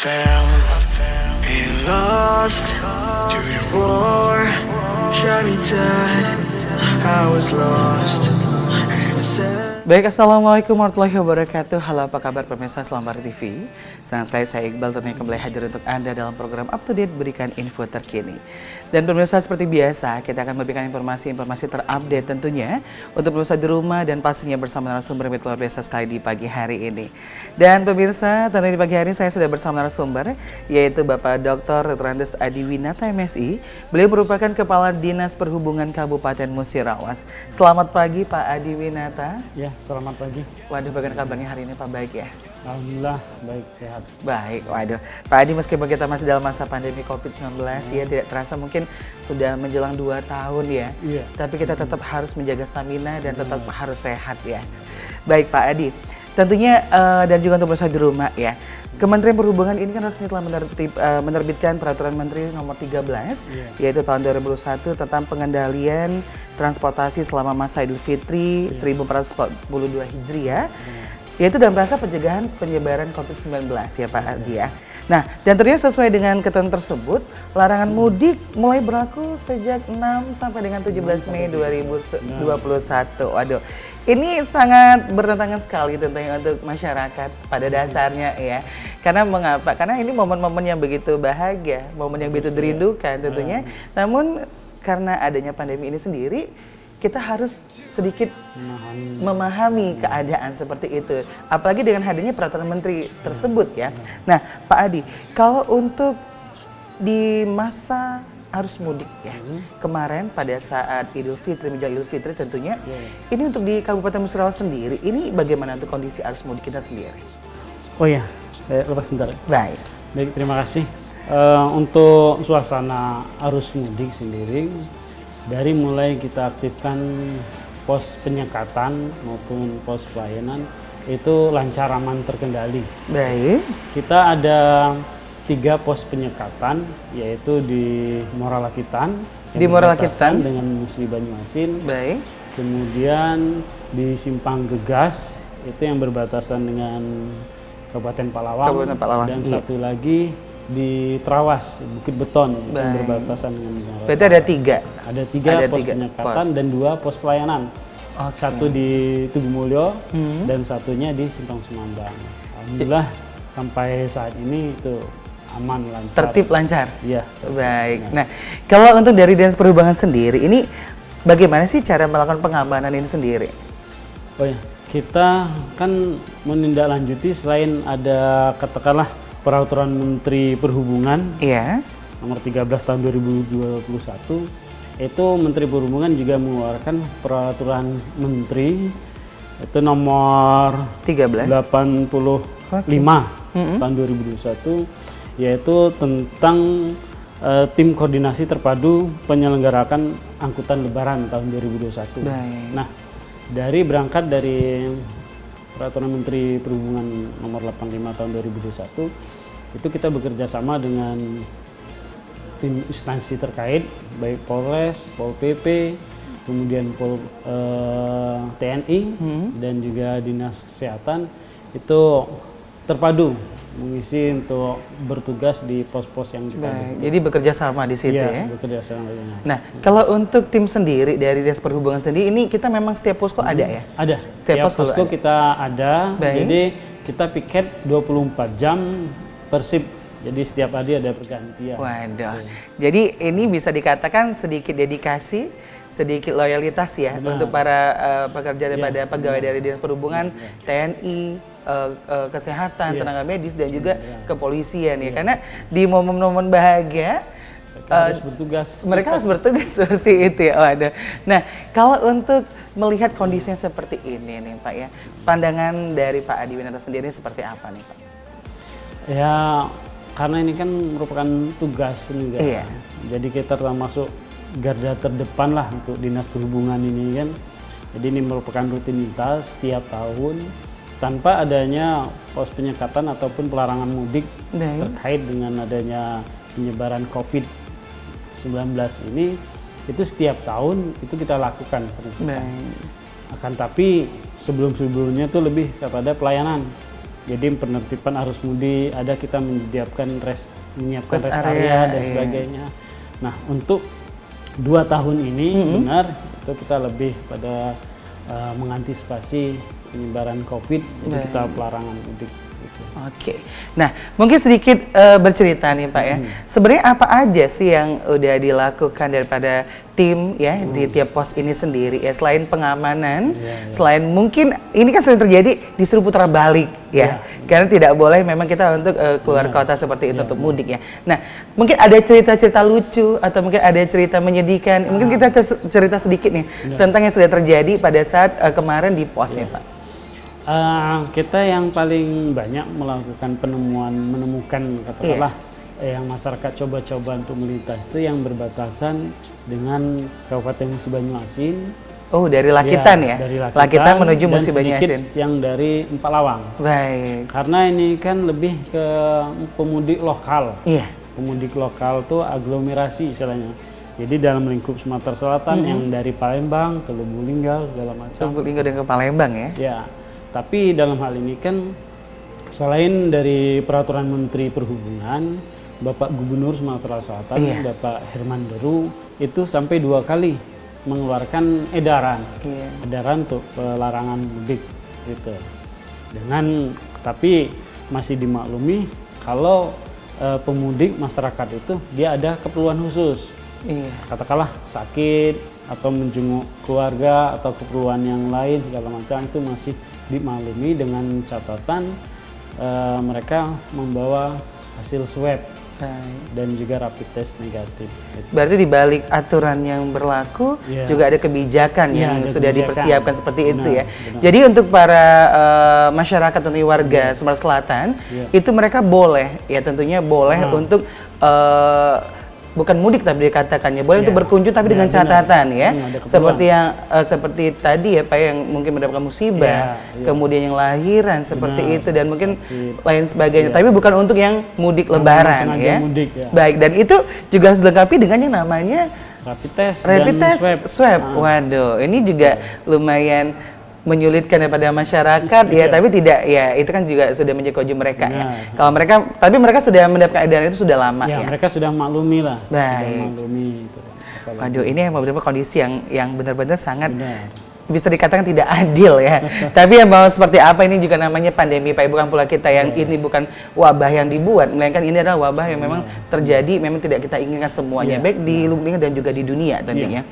found and lost to the war. Shot me dead, I was lost and I said. Baik, Assalamualaikum warahmatullahi wabarakatuh. Halo, apa kabar pemirsa Selambar TV? Senang sekali saya Iqbal tentunya kembali hadir untuk Anda dalam program Up to Date, berikan info terkini. Dan pemirsa, seperti biasa kita akan memberikan informasi-informasi terupdate tentunya untuk pemirsa di rumah dan pastinya bersama narasumber yang luar biasa sekali di pagi hari ini. Dan pemirsa, tentunya di pagi hari ini saya sudah bersama narasumber yaitu Bapak Dr. Andes Adi Winata MSI. Beliau merupakan Kepala Dinas Perhubungan Kabupaten Musirawas. Selamat pagi Pak Adi Winata. Ya, selamat pagi. Waduh, bagaimana kabarnya hari ini Pak? Baik ya? Alhamdulillah, baik, sehat. Baik, waduh. Pak Adi, meskipun kita masih dalam masa pandemi COVID-19 ya, tidak terasa mungkin sudah menjelang 2 tahun ya. Iya. Tapi kita tetap harus menjaga stamina dan tetap harus sehat ya. Baik Pak Adi, tentunya dan juga untuk pemirsa di rumah ya. Kementerian Perhubungan ini kan resmi telah menerbitkan Peraturan Menteri Nomor 13 yaitu tahun 2001 tentang pengendalian transportasi selama masa Idul Fitri 1442 Hijriah. Yaitu dalam rangka pencegahan penyebaran COVID-19 ya Pak Adi ya. Nah, dan ternyata sesuai dengan ketentuan tersebut, larangan mudik mulai berlaku sejak 6 sampai dengan 17 Mei 2021. Waduh, ini sangat bertentangan sekali tentunya untuk masyarakat pada dasarnya ya. Karena mengapa? Karena ini momen-momen yang begitu bahagia, momen yang begitu dirindukan tentunya. Namun karena adanya pandemi ini sendiri, kita harus sedikit memahami keadaan seperti itu. Apalagi dengan hadirnya peraturan menteri tersebut ya. Nah, Pak Adi, kalau untuk di masa arus mudik ya, kemarin pada saat Idul Fitri, menjelang Idul Fitri tentunya, ini untuk di Kabupaten Musirawas sendiri, ini bagaimana untuk kondisi arus mudik kita sendiri? Oh ya, lepas sebentar. Baik. Baik, terima kasih. Untuk suasana arus mudik sendiri, dari mulai kita aktifkan pos penyekatan maupun pos pelayanan itu lancar, aman, terkendali. Baik. Kita ada 3 pos penyekatan, yaitu di Moralakitan, Di Moralakitan dengan Musi Banyuasin. Baik. Kemudian di Simpang Gegas itu yang berbatasan dengan Kabupaten Palawang. Dan satu lagi di Trawas, Bukit Beton, yang berbatasan dengan Jakarta. Berarti ada 3? Ada 3 pos penyekatan dan 2 pos pelayanan. Satu di Tugu Mulyo dan satunya di Simpang Semambang. Alhamdulillah sampai saat ini itu aman, lancar. Tertib, lancar? Iya. Baik. Nah, kalau untuk dari Dinas Perhubungan sendiri, ini bagaimana sih cara melakukan pengamanan ini sendiri? Oh ya, kita kan menindaklanjuti selain ada katakanlah Peraturan Menteri Perhubungan Nomor 13 tahun 2021, itu Menteri Perhubungan juga mengeluarkan Peraturan Menteri itu nomor 85 tahun 2021, yaitu tentang tim koordinasi terpadu penyelenggarakan angkutan lebaran tahun 2021. Baik. Nah, berangkat dari Peraturan Menteri Perhubungan Nomor 85 tahun 2021, itu kita bekerja sama dengan tim instansi terkait, baik Polres, Pol PP, kemudian TNI, dan juga Dinas Kesehatan, itu terpadu mengisi untuk bertugas di pos-pos yang kita bentuk. Jadi bekerja sama di situ ya? Bekerja sama. Nah, kalau untuk tim sendiri dari Dinas Perhubungan sendiri, ini kita memang setiap posko ada ya? Ada. Setiap posko kita ada. Jadi kita piket 24 jam per shift. Jadi setiap hari ada pergantian. Waduh. Jadi ini bisa dikatakan sedikit dedikasi, sedikit loyalitas ya untuk para pekerja daripada pegawai dari Dinas Perhubungan, TNI, kesehatan, tenaga medis dan juga kepolisian ya. Karena di momen-momen bahagia mereka harus bertugas seperti itu ya. Waduh. Nah, kalau untuk melihat kondisinya seperti ini nih Pak ya, pandangan dari Pak Adi Winata sendiri seperti apa nih Pak? Ya, karena ini kan merupakan tugas juga. Iya. Jadi kita termasuk garda terdepan lah untuk Dinas Perhubungan ini kan. Jadi ini merupakan rutinitas setiap tahun tanpa adanya pos penyekatan ataupun pelarangan mudik terkait dengan adanya penyebaran COVID-19 ini, itu setiap tahun itu kita lakukan. Akan tapi sebelum-sebelumnya itu lebih kepada pelayanan. Jadi penertiban arus mudik, ada kita menyiapkan menyiapkan Rest rest area, area dan iya. sebagainya. Nah, untuk 2 tahun ini benar itu kita lebih pada mengantisipasi penyebaran COVID, jadi kita pelarangan mudik. Gitu. Oke, nah mungkin sedikit bercerita nih Pak ya. Sebenarnya apa aja sih yang udah dilakukan daripada tim ya di tiap pos ini sendiri ya, selain pengamanan, selain mungkin ini kan sering terjadi disuruh putar balik ya, karena tidak boleh memang kita untuk keluar kota seperti itu untuk mudik ya. Nah mungkin ada cerita-cerita lucu atau mungkin ada cerita menyedihkan, mungkin kita cerita sedikit nih tentang yang sudah terjadi pada saat kemarin di posnya Pak. Kita yang paling banyak melakukan menemukan katakanlah yang masyarakat coba-coba untuk melintas itu yang berbatasan dengan Kabupaten Musi Banyuasin. Oh, dari Lakitan ya? Dari Lakitan menuju Musi dan sedikit Banyuasin. yang dari Empalawang. Baik. Karena ini kan lebih ke pemudik lokal. Iya. Pemudik lokal tuh aglomerasi istilahnya. Jadi dalam lingkup Sumatera Selatan yang dari Palembang ke Lubuk Linggau segala macam. Lubuk Linggau dan ke Palembang ya? Ya. Tapi dalam hal ini kan selain dari peraturan Menteri Perhubungan, Bapak Gubernur Sumatera Selatan, Bapak Herman Deru itu sampai 2 kali mengeluarkan edaran untuk pelarangan mudik gitu. Tapi masih dimaklumi kalau pemudik masyarakat itu dia ada keperluan khusus. Katakanlah sakit atau menjenguk keluarga atau keperluan yang lain segala macam itu masih dimaklumi dengan catatan mereka membawa hasil swab dan juga rapid test negatif. Berarti di balik aturan yang berlaku juga ada kebijakan yang ada sudah kebijakan. dipersiapkan seperti itu ya. Benar. Jadi untuk para masyarakat atau warga Sumatera Selatan itu mereka boleh ya tentunya boleh untuk bukan mudik tapi dikatakannya boleh untuk berkunjung tapi dengan catatan ya, seperti yang seperti tadi ya Pak yang mungkin mendapatkan musibah, kemudian yang lahiran seperti itu dan mungkin lain sebagainya, tapi bukan untuk yang mudik lebaran ya. Mudik, Baik, dan itu juga harus dilengkapi dengan yang namanya rapid test swab. Waduh, ini juga lumayan menyulitkan daripada masyarakat ya, tapi tidak ya itu kan juga sudah menjadi kewajiban mereka ya. Kalau mereka, tapi mereka sudah mendapatkan edaran itu sudah lama ya. Mereka sudah maklumi lah. Baik. Sudah maklumi itu. Waduh, ini beberapa kondisi yang benar-benar sangat bisa dikatakan tidak adil ya. Tapi yang mau seperti apa ini juga namanya pandemi Pak, bukan pula kita yang ini bukan wabah yang dibuat, melainkan ini adalah wabah yang memang terjadi, memang tidak kita inginkan semuanya, baik di Lubuk Linggau dan juga di dunia tentunya.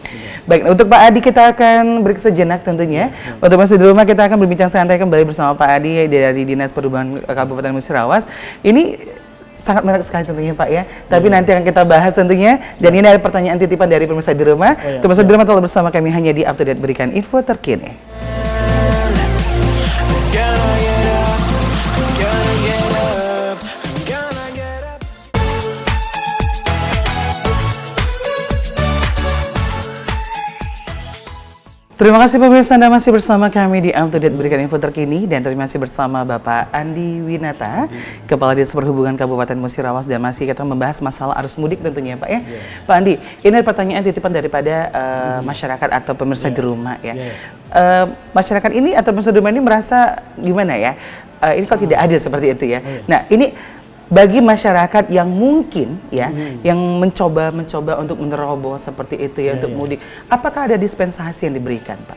Baik, untuk Pak Adi kita akan break sejenak tentunya. Untuk masih di rumah kita akan berbincang santai kembali bersama Pak Adi dari Dinas Perhubungan Kabupaten Musirawas. Ini sangat menarik sekali tentunya Pak ya. Tapi nanti akan kita bahas tentunya. Dan ini ada pertanyaan titipan dari pemirsa di rumah. Pemirsa di rumah telah bersama kami hanya di Up to Date, berikan info terkini. Terima kasih pemirsa, Anda masih bersama kami di Up to Date, berikan info terkini, dan terima kasih bersama Bapak Andi Winata, Kepala Dinas Perhubungan Kabupaten Musirawas, dan masih kita membahas masalah arus mudik tentunya Pak ya. Pak Andi, ini ada pertanyaan titipan daripada masyarakat atau pemirsa di rumah ya. Masyarakat ini atau pemirsa di rumah ini merasa gimana ya? Ini kalau tidak adil seperti itu ya. Nah ini bagi masyarakat yang mungkin ya, yang mencoba untuk menerobos seperti itu ya, untuk mudik, apakah ada dispensasi yang diberikan Pak?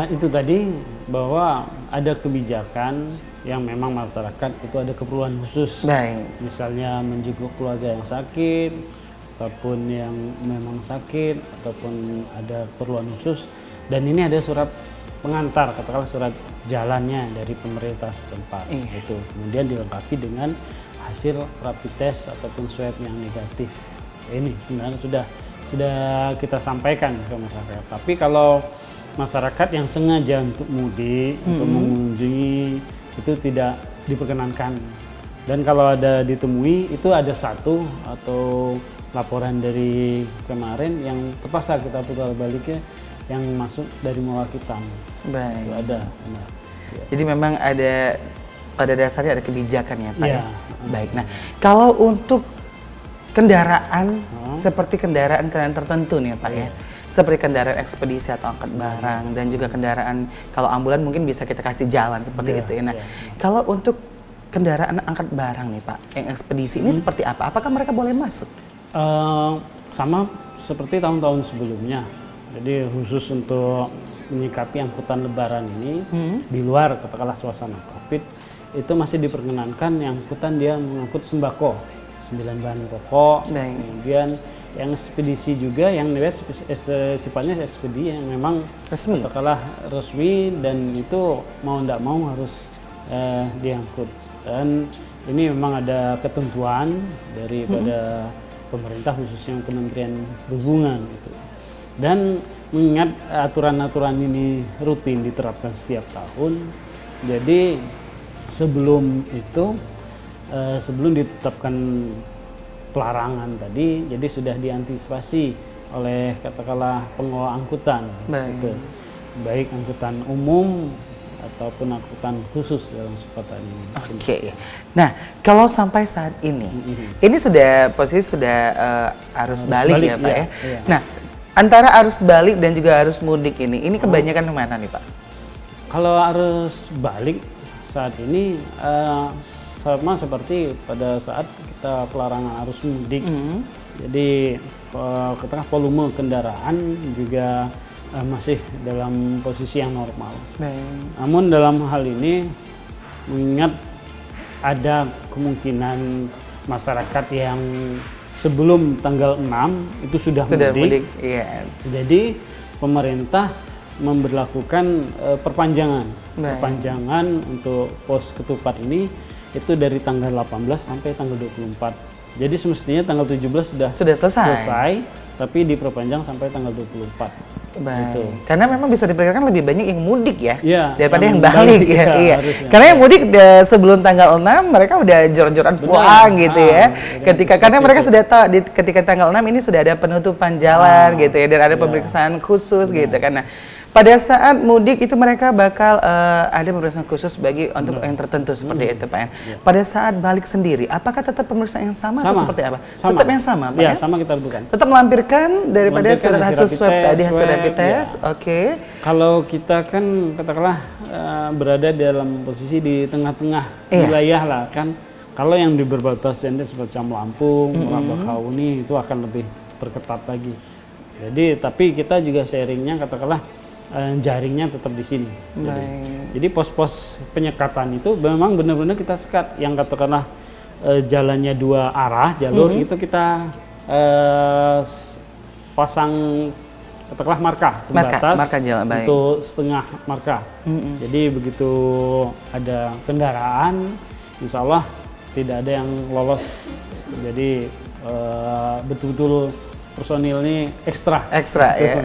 Itu tadi bahwa ada kebijakan yang memang masyarakat itu ada keperluan khusus. Baik. Misalnya menjenguk keluarga yang sakit, ataupun yang memang sakit, ataupun ada keperluan khusus. Dan ini ada surat pengantar, katakanlah surat jalannya dari pemerintah setempat. Itu kemudian dilengkapi dengan hasil rapid test ataupun swab yang negatif. Ini sebenarnya sudah kita sampaikan ke masyarakat. Tapi kalau masyarakat yang sengaja untuk mudik, untuk mengunjungi, itu tidak diperkenankan. Dan kalau ada ditemui, itu ada satu atau laporan dari kemarin yang terpaksa kita putar baliknya, yang masuk dari Mawakitan. Baik. Itu ada. Jadi memang ada, pada dasarnya ada kebijakan ya Pak ya. Baik. Nah, kalau untuk kendaraan seperti kendaraan tertentu nih Pak ya. seperti kendaraan ekspedisi atau angkat barang dan juga kendaraan kalau ambulan mungkin bisa kita kasih jalan seperti itu ya. Nah, kalau untuk kendaraan angkat barang nih Pak, yang ekspedisi ini seperti apa? Apakah mereka boleh masuk? Sama seperti tahun-tahun sebelumnya. Jadi khusus untuk menyikapi angkutan lebaran ini di luar katakanlah suasana Covid itu masih diperkenankan yang angkutan dia mengangkut sembako, 9 bahan pokok, kemudian yang ekspedisi juga yang sifatnya ekspedisi yang memang resmi, katakanlah resmi dan itu mau tidak mau harus diangkut. Dan ini memang ada ketentuan daripada pemerintah khususnya Kementerian Perhubungan gitu. Dan mengingat aturan-aturan ini rutin diterapkan setiap tahun, jadi sebelum itu sebelum ditetapkan pelarangan tadi, jadi sudah diantisipasi oleh katakanlah pengelola angkutan, gitu. Baik angkutan umum ataupun angkutan khusus dalam kesempatan ini. Oke. Nah, kalau sampai saat ini sudah posisi sudah arus balik ya Pak ya. Iya. Nah, antara arus balik dan juga arus mudik ini kebanyakan kemana nih Pak? Kalau arus balik saat ini sama seperti pada saat kita pelarangan arus mudik. Jadi katakanlah volume kendaraan juga masih dalam posisi yang normal. Namun dalam hal ini mengingat ada kemungkinan masyarakat yang sebelum tanggal 6 itu sudah mudik. Iya. Jadi pemerintah memberlakukan perpanjangan untuk pos ketupat ini itu dari tanggal 18 sampai tanggal 24. Jadi semestinya tanggal 17 sudah selesai, tapi diperpanjang sampai tanggal 24. Gitu. Karena memang bisa diperkirakan lebih banyak yang mudik ya, daripada yang balik balik ya. Iya. Karena yang mudik sebelum tanggal 6 mereka udah jor-joran pulang gitu ya. Karena mereka sudah tahu ketika tanggal 6 ini sudah ada penutupan jalan gitu ya, dan ada pemeriksaan khusus gitu kan. Nah, pada saat mudik itu mereka bakal ada pemeriksaan khusus untuk yang tertentu seperti itu Pak. Pada saat balik sendiri, apakah tetap pemeriksaan yang sama atau seperti apa? Tetap yang sama Pak ya? Sama kita lakukan. Tetap melampirkan daripada hasil swab tadi, hasil rapid test. Oke. Kalau kita kan katakanlah berada dalam posisi di tengah-tengah wilayah lah kan. Kalau yang di berbatasan seperti Lampung, Bakahuni itu akan lebih perketat lagi. Jadi tapi kita juga sharingnya katakanlah jaringnya tetap di sini. Jadi pos-pos penyekatan itu memang benar-benar kita sekat. Yang katakanlah jalannya 2 arah jalur itu kita pasang katakanlah marka pembatas jalan, untuk setengah marka. Jadi begitu ada kendaraan, insya Allah tidak ada yang lolos. Jadi betul-betul personil ini ekstra ya.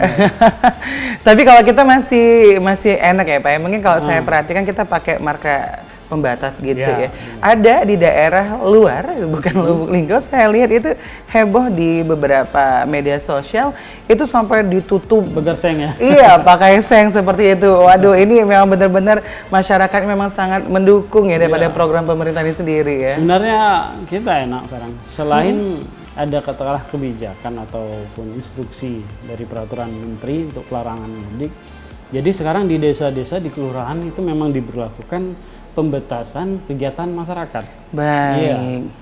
Tapi kalau kita masih enak ya Pak ya. Mungkin kalau saya perhatikan kita pakai marka pembatas gitu ya. Ada di daerah luar, bukan Lubuk Linggau, saya lihat itu heboh di beberapa media sosial itu sampai ditutup begerseng ya. Iya, pakai seng seperti itu. Waduh, ini memang benar-benar masyarakat memang sangat mendukung ya daripada program pemerintah ini sendiri ya. Sebenarnya kita enak sekarang. Selain ada katakanlah kebijakan ataupun instruksi dari peraturan menteri untuk pelarangan mudik. Jadi sekarang di desa-desa, di kelurahan itu memang diberlakukan pembatasan kegiatan masyarakat. Baik.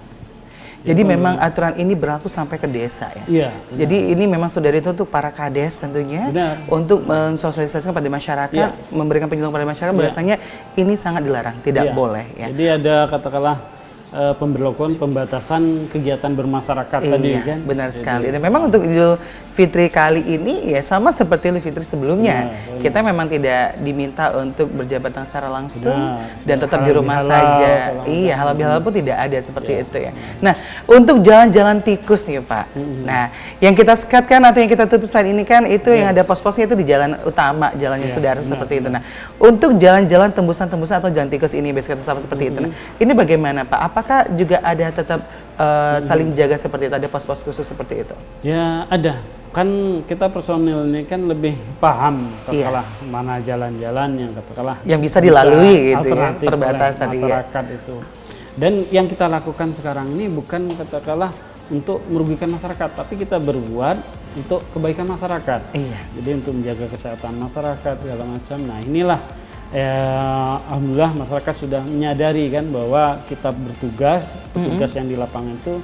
Jadi memang aturan ini berlaku sampai ke desa ya? Iya. Jadi ini memang sudah ditutup para kades tentunya untuk mensosialisasikan pada masyarakat, memberikan penyuluhan pada masyarakat bahwasanya ini sangat dilarang, tidak boleh ya. Jadi ada katakanlah pemberlakuan pembatasan kegiatan bermasyarakat tadi kan. Benar sekali. Dan memang untuk Idul Fitri kali ini ya sama seperti Idul Fitri sebelumnya. Kita memang tidak diminta untuk berjabat tangan secara langsung dan tetap di rumah saja. Iya, halal bihalal pun tidak ada seperti itu ya. Nah, untuk jalan-jalan tikus nih Pak. Nah, yang kita sekatkan atau yang kita tutup saat ini kan itu yang ada pos-posnya itu di jalan utama, jalannya saudara seperti itu. Nah, untuk jalan-jalan tembusan-tembusan atau jalan tikus ini biasa kita sama seperti itu. Nah, ini bagaimana Pak? Apakah juga ada tetap saling jaga seperti itu, ada pos-pos khusus seperti itu? Ya ada, kan kita personil ini kan lebih paham katakanlah mana jalan-jalan yang katakanlah yang bisa dilalui gitu ya, perbatasan masyarakat itu. Dan yang kita lakukan sekarang ini bukan katakanlah untuk merugikan masyarakat, tapi kita berbuat untuk kebaikan masyarakat. Iya. Jadi untuk menjaga kesehatan masyarakat segala macam. Nah inilah alhamdulillah masyarakat sudah menyadari kan bahwa kita bertugas, petugas yang di lapangan itu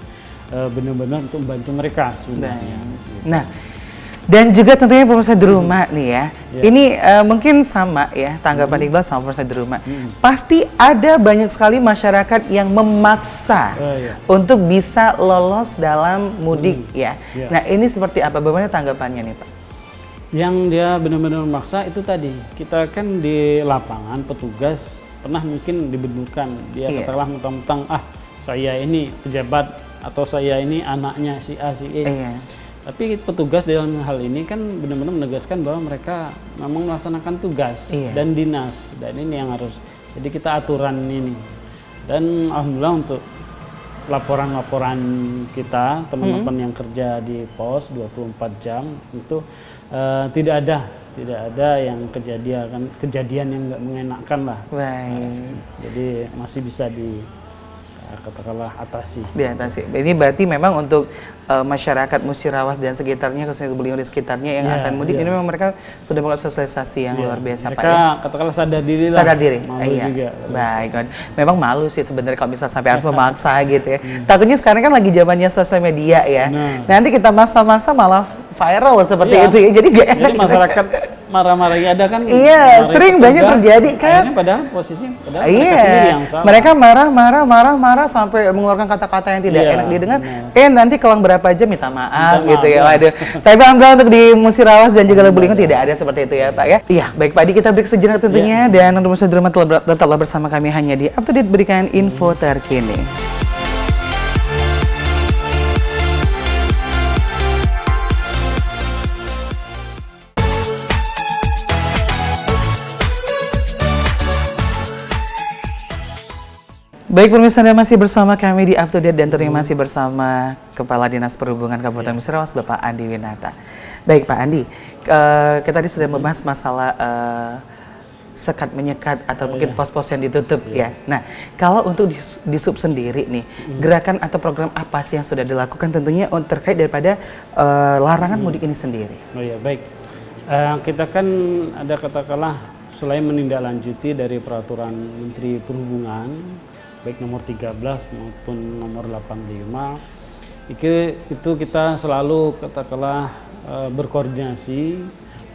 benar-benar untuk membantu mereka sebenarnya. Nah, dan juga tentunya pemirsa di rumah nih ya, ini mungkin sama ya tanggapan Iqbal sama pemirsa di rumah. Pasti ada banyak sekali masyarakat yang memaksa untuk bisa lolos dalam mudik ya. Nah ini seperti apa? Bagaimana tanggapannya nih Pak? Yang dia benar-benar memaksa itu tadi, kita kan di lapangan petugas pernah mungkin dibenturkan, dia katakanlah mentang-mentang saya ini pejabat atau saya ini anaknya si A si E. Tapi petugas dalam hal ini kan benar-benar menegaskan bahwa mereka memang melaksanakan tugas dan dinas, dan ini yang harus, jadi kita aturan ini. Dan alhamdulillah untuk laporan-laporan kita, teman-teman yang kerja di pos 24 jam itu tidak ada yang kejadian yang nggak mengenakan lah. Jadi masih bisa katakanlah diatasi. Ini berarti memang untuk masyarakat Musirawas dan sekitarnya, khususnya beliau di sekitarnya yang akan mudik, ini memang mereka sudah melakukan sosialisasi yang luar biasa Pak. Mereka katakanlah sadar diri lah. Sadar diri. Malu juga. Baik. Memang malu sih sebenarnya kalau misalnya sampai harus memaksa gitu ya. Takutnya sekarang kan lagi zamannya sosial media ya. Nanti kita maksa-maksa malah viral seperti itu ya. Jadi gak enak. Jadi masyarakat marah-marah ada kan. Iya, sering banyak terjadi kan. Padahal mereka sendiri yang salah. Mereka marah sampai mengeluarkan kata-kata yang tidak enak didengar. Nanti kelang berapa jam minta maaf gitu ya. Waduh. Tapi alhamdulillah untuk di Musirawas dan juga Lubulinggo tidak ada seperti itu ya Pak ya. Iya, baik Pak Adi, kita break sejenak tentunya dan untuk pemirsa di rumah tetaplah bersama kami hanya di Up to Date, berikan info terkini. Baik pemirsa, Anda masih bersama kami di Up to Date dan tentunya masih bersama Kepala Dinas Perhubungan Kabupaten Musirawas, Bapak Andi Winata. Baik Pak Andi, kita tadi sudah membahas masalah sekat menyekat atau mungkin pos-pos yang ditutup ya. Nah, kalau untuk di sub sendiri nih, gerakan atau program apa sih yang sudah dilakukan tentunya terkait daripada larangan mudik ini sendiri? Oh iya, baik. Kita kan ada katakanlah selain menindaklanjuti dari peraturan Menteri Perhubungan baik nomor 13 maupun nomor 85, itu kita selalu katakanlah berkoordinasi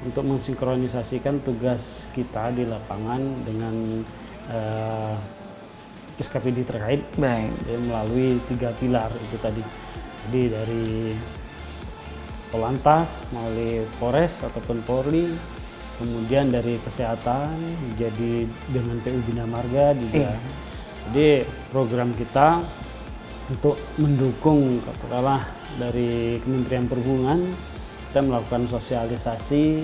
untuk mensinkronisasikan tugas kita di lapangan dengan SKPD terkait. Melalui 3 pilar itu tadi. Jadi dari Polantas, melalui Polres ataupun Polri, kemudian dari kesehatan, jadi dengan PU Bina Marga juga. Jadi program kita untuk mendukung katakanlah dari Kementerian Perhubungan, kita melakukan sosialisasi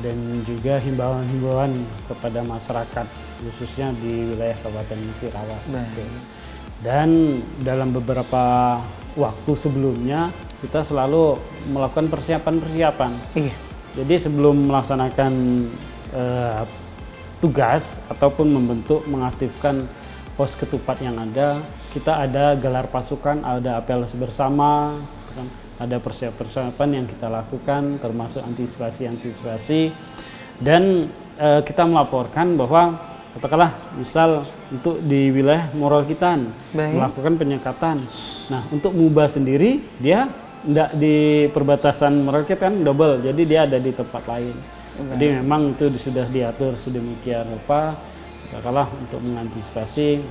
dan juga himbauan-himbauan kepada masyarakat khususnya di wilayah Kabupaten Musirawas. Dan dalam beberapa waktu sebelumnya kita selalu melakukan persiapan-persiapan. Jadi sebelum melaksanakan tugas ataupun mengaktifkan pos ketupat yang ada, kita ada gelar pasukan, ada apel bersama, ada persiapan yang kita lakukan termasuk antisipasi dan kita melaporkan bahwa katakanlah misal untuk di wilayah Morakitan melakukan penyekatan. Nah, untuk Muba sendiri dia tidak di perbatasan Morakitan double, jadi dia ada di tempat lain. Jadi memang itu sudah diatur sedemikian rupa katakanlah untuk mengantisipasi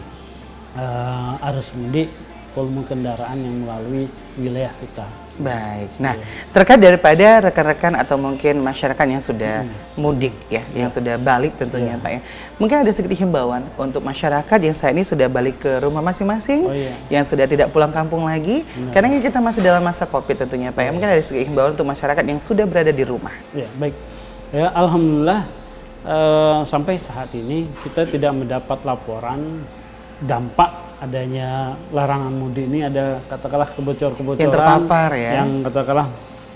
arus mudik volume kendaraan yang melalui wilayah kita. Baik. Nah, terkait daripada rekan-rekan atau mungkin masyarakat yang sudah mudik ya, yang sudah balik tentunya Pak ya. Mungkin ada sedikit himbauan untuk masyarakat yang saat ini sudah balik ke rumah masing-masing, yang sudah tidak pulang kampung lagi, karena kita masih dalam masa Covid tentunya Pak ya. Mungkin ada sedikit himbauan untuk masyarakat yang sudah berada di rumah. Ya, baik. Ya, alhamdulillah sampai saat ini kita tidak mendapat laporan dampak adanya larangan mudik ini, ada katakanlah kebocoran yang terpapar ya, yang katakanlah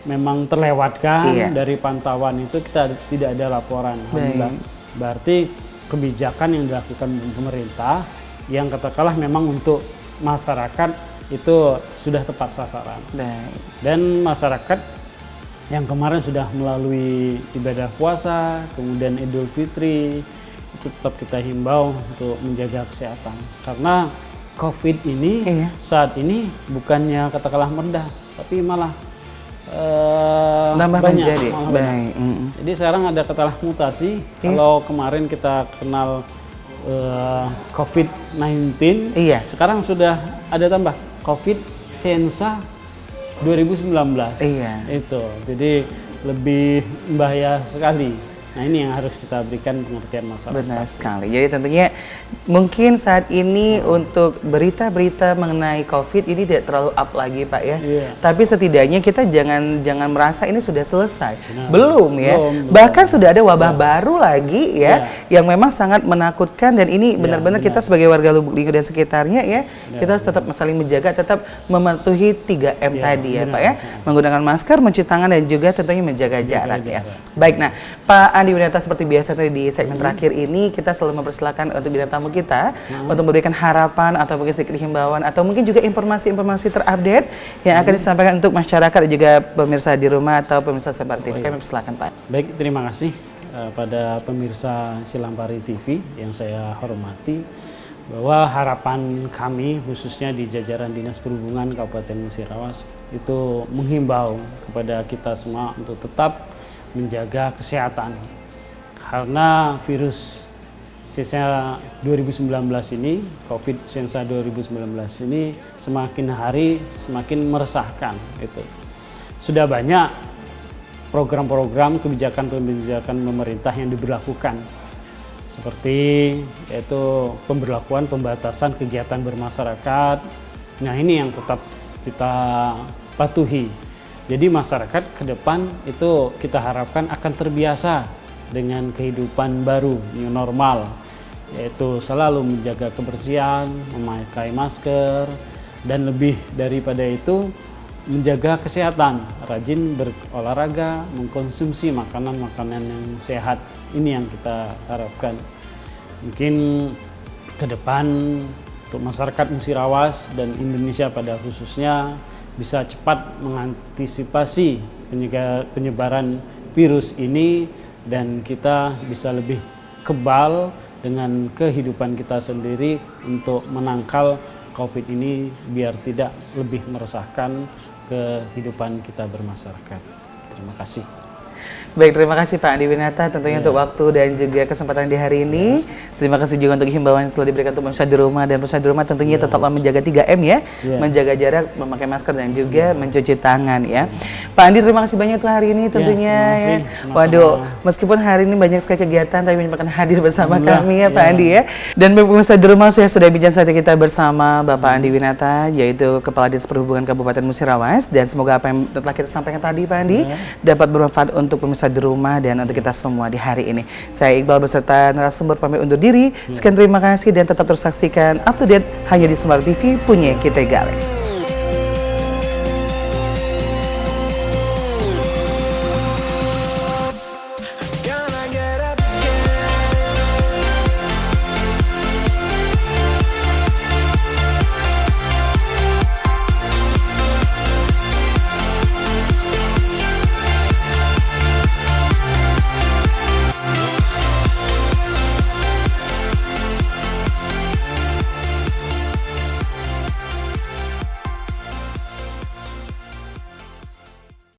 memang terlewatkan dari pantauan itu, kita tidak ada laporan. Alhamdulillah. Berarti kebijakan yang dilakukan pemerintah yang katakanlah memang untuk masyarakat itu sudah tepat sasaran. Dan masyarakat yang kemarin sudah melalui ibadah puasa, kemudian Idul Fitri, itu tetap kita himbau untuk menjaga kesehatan. Karena COVID ini saat ini bukannya katakanlah meredah, tapi malah nambah banyak. menjadi. Baik. Jadi sekarang ada katakanlah mutasi. Kalau kemarin kita kenal COVID-19, sekarang sudah ada tambah COVID Sensa 2019. Itu. Jadi lebih bahaya sekali. Nah, ini yang harus kita berikan pengertian masyarakat. Benar sekali. Jadi tentunya mungkin saat ini untuk berita-berita mengenai COVID ini tidak terlalu up lagi, Pak ya. Tapi setidaknya kita jangan merasa ini sudah selesai. Belum ya. Bahkan sudah ada wabah baru lagi ya, yang memang sangat menakutkan, dan ini benar-benar kita sebagai warga Lubuk Linggau dan sekitarnya ya, kita harus tetap saling menjaga, tetap mematuhi 3M tadi ya, Pak ya. Menggunakan masker, mencuci tangan, dan juga tentunya menjaga jarak ya. Baik, nah Pak Andi Winata, seperti biasa tadi di segmen terakhir ini kita selalu mempersilakan untuk bintang tamu kita untuk memberikan harapan atau mungkin sedikit himbauan atau mungkin juga informasi-informasi terupdate yang akan disampaikan untuk masyarakat dan juga pemirsa di rumah atau pemirsa Silampari TV. Kami persilakan, Pak. Baik, terima kasih pada pemirsa Silampari TV yang saya hormati, bahwa harapan kami khususnya di jajaran Dinas Perhubungan Kabupaten Musirawas itu menghimbau kepada kita semua untuk tetap menjaga kesehatan, karena virus Sensa 2019 ini, COVID Sensa 2019 ini semakin hari semakin meresahkan. Itu sudah banyak program-program kebijakan pemerintah yang diberlakukan, seperti yaitu pemberlakuan pembatasan kegiatan bermasyarakat. Nah, ini yang tetap kita patuhi. Jadi masyarakat ke depan itu kita harapkan akan terbiasa dengan kehidupan baru, new normal, yaitu selalu menjaga kebersihan, memakai masker, dan lebih daripada itu menjaga kesehatan, rajin berolahraga, mengkonsumsi makanan-makanan yang sehat. Ini yang kita harapkan. Mungkin ke depan untuk masyarakat Musirawas dan Indonesia pada khususnya bisa cepat mengantisipasi penyebaran virus ini, dan kita bisa lebih kebal dengan kehidupan kita sendiri untuk menangkal COVID ini biar tidak lebih meresahkan kehidupan kita bermasyarakat. Terima kasih. Baik, terima kasih Pak Andi Winata tentunya untuk waktu dan juga kesempatan di hari ini. Terima kasih juga untuk himbauan yang telah diberikan untuk pemirsa di rumah, dan pemirsa di rumah tentunya tetaplah menjaga 3M ya, menjaga jarak, memakai masker, dan juga mencuci tangan ya. Pak Andi, terima kasih banyak untuk hari ini tentunya ya. Waduh, meskipun hari ini banyak sekali kegiatan, tapi menyempatkan hadir bersama kami ya Pak Andi ya. Dan pemirsa di rumah, saya sudah bincang saat kita bersama Bapak Andi Winata, yaitu Kepala Dinas Perhubungan Kabupaten Musirawas, dan semoga apa yang telah kita sampaikan tadi Pak Andi dapat bermanfaat untuk pemirsa di rumah dan untuk kita semua di hari ini. Saya Iqbal beserta narasumber pamit undur diri. Sekian, terima kasih, dan tetap terus saksikan Up to Date hanya di Silampari TV, punya kita Gale.